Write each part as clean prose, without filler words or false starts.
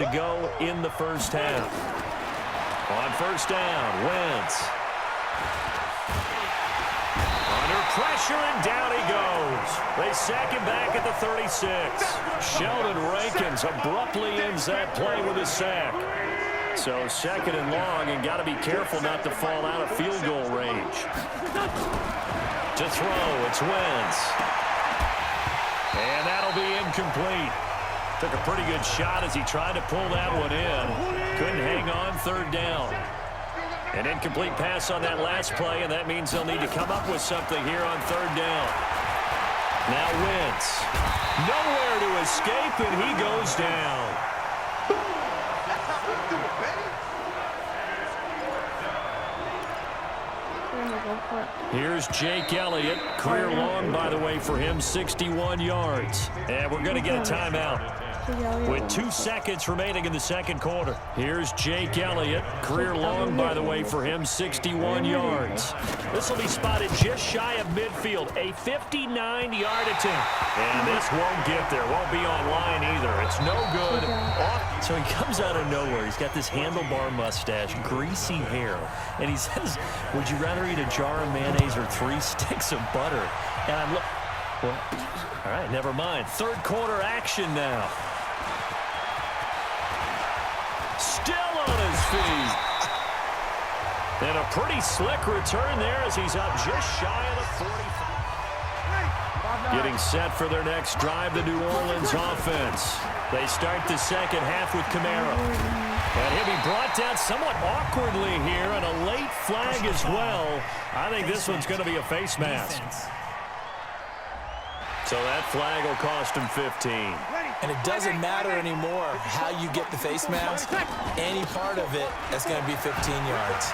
to go in the first half. On first down, Wentz. Under pressure, and down he goes. They sack him back at the 36. Sheldon Rankins abruptly ends that play with a sack. So second and long, and got to be careful not to fall out of field goal range. To throw, it's Wentz. And that'll be incomplete. Took a pretty good shot as he tried to pull that one in. Couldn't hang on third down. An incomplete pass on that last play, and that means they'll need to come up with something here on third down. Now Wentz. Nowhere to escape, and he goes down. Here's Jake Elliott. Career long, by the way, for him, 61 yards. And we're going to get a timeout with 2 seconds remaining in the second quarter. Here's Jake Elliott. Career long, by the way, for him, 61 yards. This will be spotted just shy of midfield. A 59-yard attempt. And this won't get there. Won't be on line either. It's no good. So he comes out of nowhere. He's got this handlebar mustache, greasy hair. And he says, would you rather eat a jar of mayonnaise or 3 sticks of butter? And I'm well, all right, never mind. Third quarter action now. Still on his feet. And a pretty slick return there as he's up just shy of the 45. Getting set for their next drive, the New Orleans offense. They start the second half with Kamara. And he'll be brought down somewhat awkwardly here, and a late flag as well. I think this one's going to be a face mask. So that flag will cost him 15. And it doesn't matter anymore how you get the face mask. Any part of it, that's going to be 15 yards.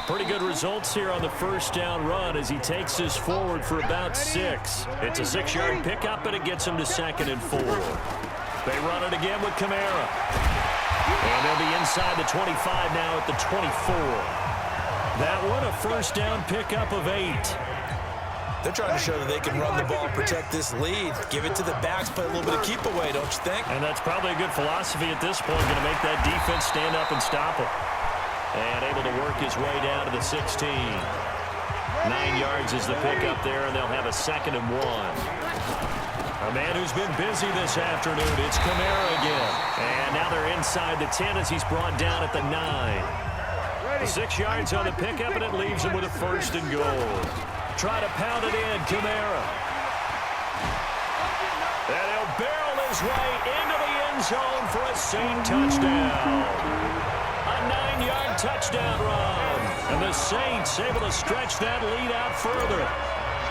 Pretty good results here on the first down run as he takes this forward for about 6. It's a 6-yard pickup, and it gets him to 2nd and 4. They run it again with Kamara. And they'll be inside the 25 now at the 24. That one a first down pickup of 8. They're trying to show that they can run the ball, protect this lead, give it to the backs, play a little bit of keep away, don't you think? And that's probably a good philosophy at this point, going to make that defense stand up and stop him. And able to work his way down to the 16. 9 yards is the pickup there, and they'll have a 2nd and 1. A man who's been busy this afternoon, it's Kamara again. And now they're inside the 10 as he's brought down at the 9. 6 yards on the pickup, and it leaves him with a 1st and goal. Try to pound it in, Kamara. And he'll barrel his way into the end zone for a Saint touchdown. A 9-yard touchdown run. And the Saints able to stretch that lead out further.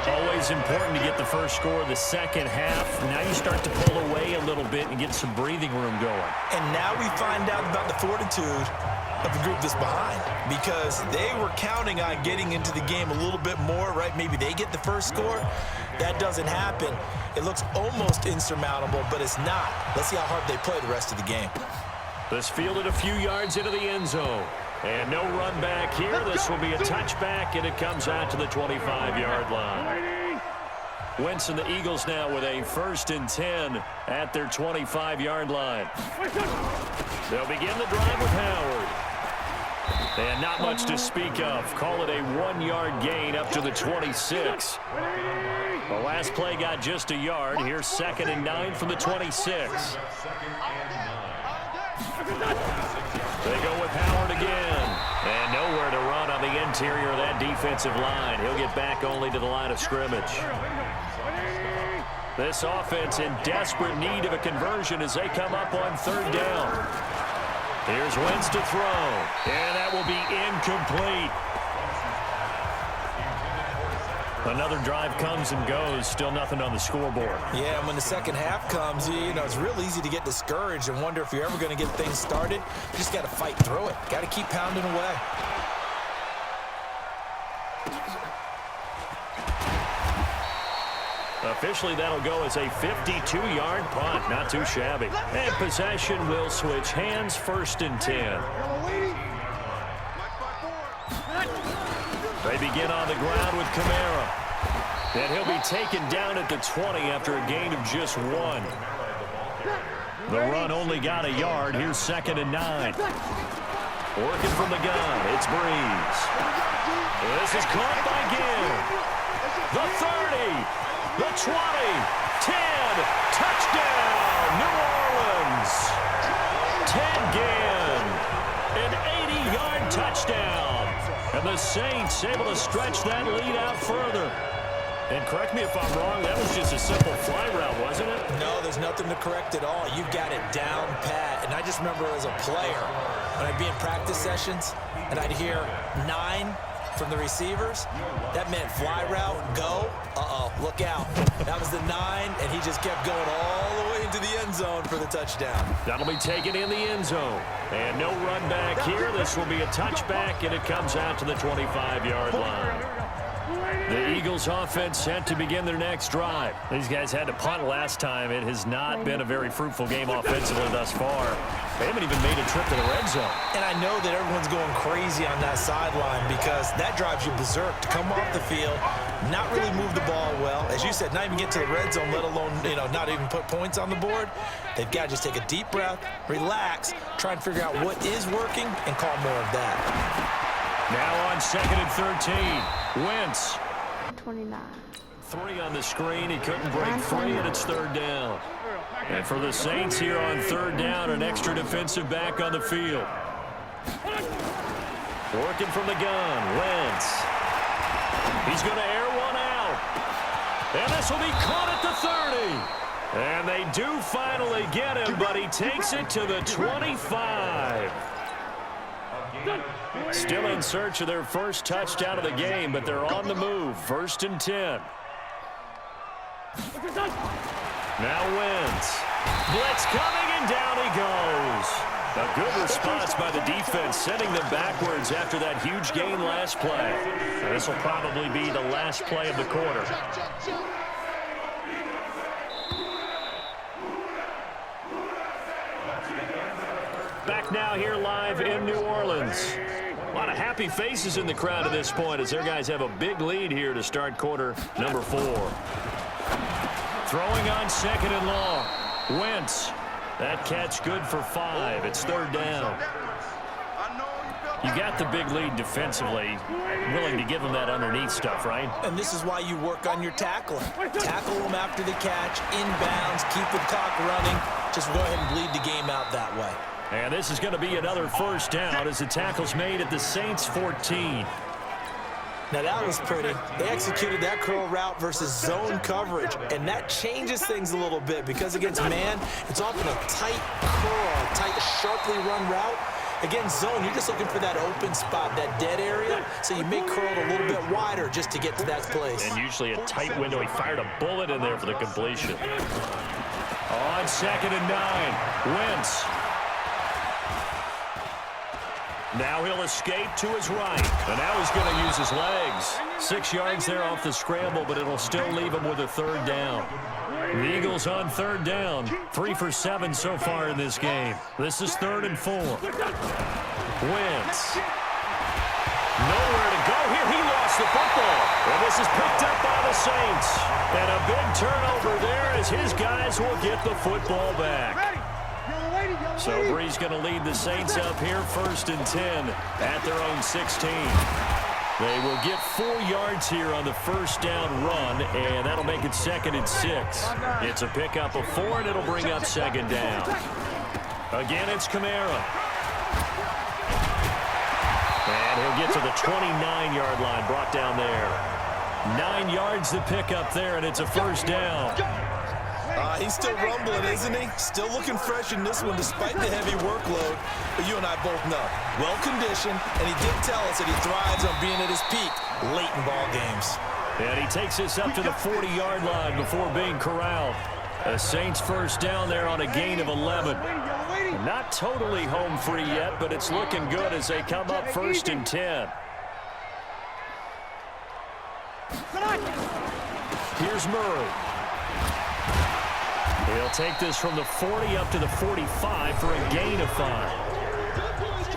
Always important to get the first score of the second half. Now you start to pull away a little bit and get some breathing room going. And now we find out about the fortitude of the group that's behind, because they were counting on getting into the game a little bit more, right? Maybe they get the first score. That doesn't happen. It looks almost insurmountable, but it's not. Let's see how hard they play the rest of the game. This fielded a few yards into the end zone. And no run back here. This will be a touchback, and it comes out to the 25-yard line. Wentz and the Eagles now with a 1st and 10 at their 25-yard line. They'll begin the drive with Howard. And not much to speak of. Call it a 1-yard gain up to the 26. The last play got just a yard. Here's 2nd and 9 from the 26. They go with Howard again. And nowhere to run on the interior of that defensive line. He'll get back only to the line of scrimmage. This offense in desperate need of a conversion as they come up on 3rd down. Here's Wentz to throw. And that will be incomplete. Another drive comes and goes. Still nothing on the scoreboard. Yeah, and when the second half comes, you know, it's real easy to get discouraged and wonder if you're ever going to get things started. You just got to fight through it. Got to keep pounding away. Officially, that'll go as a 52-yard punt. Not too shabby. And possession will switch hands. 1st and 10. They begin on the ground with Kamara. And he'll be taken down at the 20 after a gain of just 1. The run only got a yard. Here's 2nd and 9. Working from the gun, it's Breeze. This is caught by Gill. The 30, the 20, 10, touchdown, New Orleans. Ted Ginn, an 80-yard touchdown. And the Saints able to stretch that lead out further. And correct me if I'm wrong, that was just a simple fly route, wasn't it? No, there's nothing to correct at all. You got it down pat. And I just remember as a player, when I'd be in practice sessions, and I'd hear 9 from the receivers, that meant fly route, go, look out. That was the 9, and he just kept going all the way into the end zone for the touchdown. That'll be taken in the end zone. And no run back here. This will be a touchback, and it comes out to the 25-yard line. The Eagles offense set to begin their next drive. These guys had to punt last time. It has not been a very fruitful game offensively thus far. They haven't even made a trip to the red zone. And I know that everyone's going crazy on that sideline because that drives you berserk to come off the field, not really move the ball well. As you said, not even get to the red zone, let alone, not even put points on the board. They've got to just take a deep breath, relax, try and figure out what is working, and call more of that. Now on 2nd and 13, Wentz. 29. 3 on the screen. He couldn't break free, and it's 3rd down. And for the Saints here on 3rd down, an extra defensive back on the field. Working from the gun, Wentz. He's going to air one out. And this will be caught at the 30. And they do finally get him, but he takes it to the 25. Still in search of their first touchdown of the game, but they're on the move. 1st and 10. Now Wentz. Blitz coming, and down he goes. A good response by the defense, sending them backwards after that huge gain last play. And this will probably be the last play of the quarter. Back now here live in New Orleans. A lot of happy faces in the crowd at this point as their guys have a big lead here to start quarter number 4. Throwing on 2nd and long. Wentz. That catch good for 5. It's 3rd down. You got the big lead defensively. Willing to give them that underneath stuff, right? And this is why you work on your tackling. Tackle them after the catch, inbounds, keep the clock running. Just go ahead and bleed the game out that way. And this is going to be another 1st down as the tackle's made at the Saints 14. Now that was pretty. They executed that curl route versus zone coverage, and that changes things a little bit because against man, it's often a tight curl, tight, sharply run route. Against zone, you're just looking for that open spot, that dead area, so you make curl a little bit wider just to get to that place. And usually a tight window. He fired a bullet in there for the completion. On 2nd and 9, Wentz. Now he'll escape to his right. And now he's going to use his legs. 6 yards there off the scramble, but it'll still leave him with a 3rd down. The Eagles on 3rd down. 3 for 7 so far in this game. This is 3rd and 4. Wentz. Nowhere to go here. He lost the football. And this is picked up by the Saints. And a big turnover there as his guys will get the football back. So Bree's going to lead the Saints up here 1st and 10 at their own 16. They will get 4 yards here on the 1st down run, and that'll make it 2nd and 6. It's a pickup of 4, and it'll bring up 2nd down. Again, it's Kamara. And he'll get to the 29-yard line, brought down there. 9 yards to pick up there, and it's a 1st down. He's still rumbling, isn't he? Still looking fresh in this one despite the heavy workload. But you and I both know, well-conditioned, and he did tell us that he thrives on being at his peak late in ball games. And he takes us up to the 40-yard line before being corralled. The Saints 1st down there on a gain of 11. Not totally home free yet, but it's looking good as they come up 1st and 10. Here's Murray. He'll take this from the 40 up to the 45 for a gain of 5.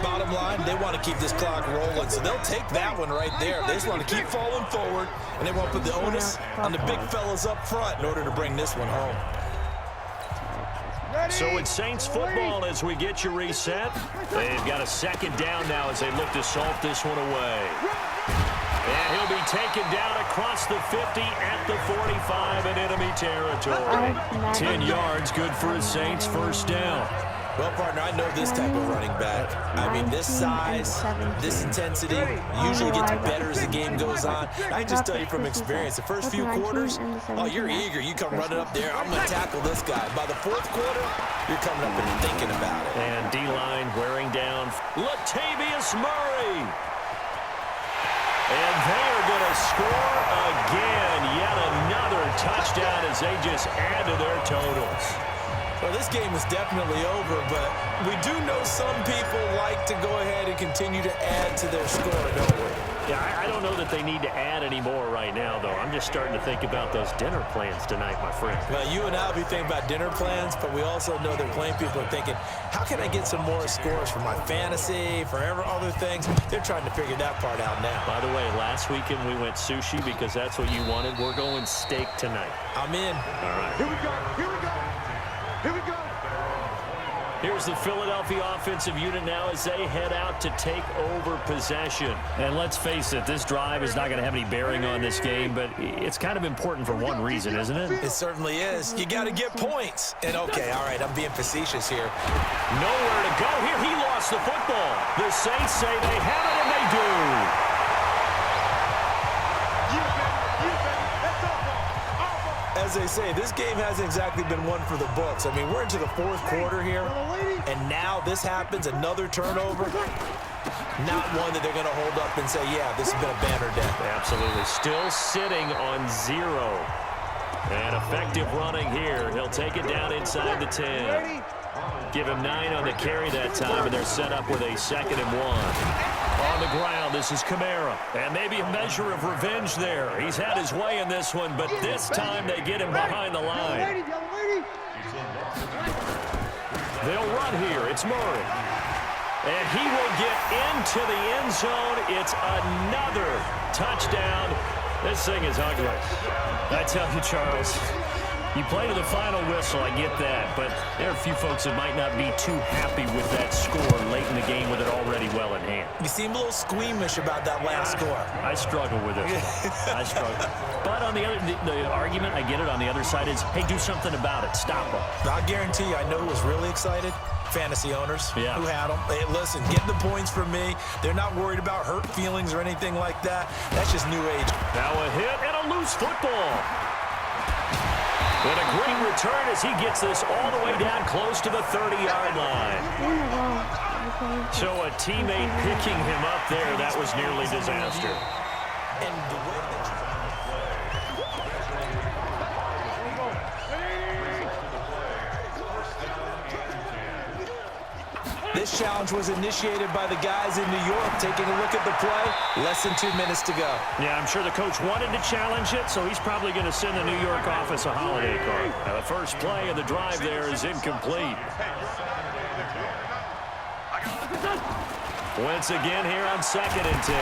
Bottom line, they want to keep this clock rolling, so they'll take that one right there. They just want to keep falling forward, and they want to put the onus on the big fellas up front in order to bring this one home. So it's Saints football as we get you reset. They've got a second down now as they look to salt this one away. And he'll be taken down across the 50 at the 45 in enemy territory. 10 yards, good for a Saints first down. Well, partner, I know this type of running back. I mean, this size, this intensity usually gets better as the game goes on. I can just tell you from experience, the first few quarters, oh, you're eager. You come running up there, I'm going to tackle this guy. By the fourth quarter, you're coming up and thinking about it. And D-line wearing down Latavius Murray. And they are going to score again. Yet another touchdown as they just add to their totals. Well, this game is definitely over, but we do know some people like to go ahead and continue to add to their score, don't we? Yeah, I don't know that they need to add any more right now, though. I'm just starting to think about those dinner plans tonight, my friend. Well, you and I will be thinking about dinner plans, but we also know that plenty of people are thinking, how can I get some more scores for my fantasy, for other things? They're trying to figure that part out now. By the way, last weekend we went sushi because that's what you wanted. We're going steak tonight. I'm in. All right. Here we go. Here we go. Here we go. Here's the Philadelphia offensive unit now as they head out to take over possession. And let's face it, this drive is not going to have any bearing on this game, but it's kind of important for one reason, isn't it? It certainly is. You got to get points. And okay, all right, I'm being facetious here. Nowhere to go here. He lost the football. The Saints say they have it, and they do. As they say, this game hasn't exactly been one for the books. I mean, we're into the fourth quarter here, and now this happens, another turnover. Not one that they're going to hold up and say, yeah, this has been a banner day. Absolutely. Still sitting on 0. And effective running here. He'll take it down inside the 10. Give him 9 on the carry that time, and they're set up with a 2nd and 1. On the ground, this is Kamara. And maybe a measure of revenge there. He's had his way in this one, but this time they get him behind the line. They'll run here. It's Murray. And he will get into the end zone. It's another touchdown. This thing is ugly. I tell you, Charles, you play to the final whistle, I get that, but there are a few folks that might not be too happy with that score late in the game with it already well in hand. You seem a little squeamish about that last score. I struggle with it. I struggle. But on the other, the argument, I get it, on the other side is, hey, do something about it. Stop them. I guarantee you, I know who was really excited. Fantasy owners who had them. Hey, listen, get the points from me. They're not worried about hurt feelings or anything like that. That's just new age. Now a hit and a loose football. And a great return as he gets this all the way down close to the 30-yard line. So a teammate picking him up there, that was nearly disaster. And the way that This challenge was initiated by the guys in New York. Taking a look at the play, less than 2 minutes to go. Yeah, I'm sure the coach wanted to challenge it, so he's probably going to send the New York office a holiday card. Now, the first play of the drive there is incomplete. Once again here on 2nd and 10.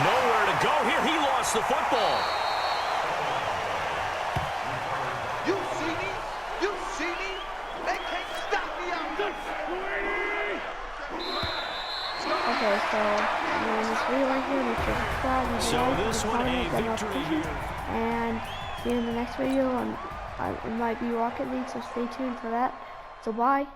Nowhere to go here. He lost the football. You see me? You see me? They can't stop me out there. Okay, so this video right here, make sure to subscribe and So like this and one comment a and victory notifications. here. And see you in the next video. It might be Rocket League, so stay tuned for that. So bye.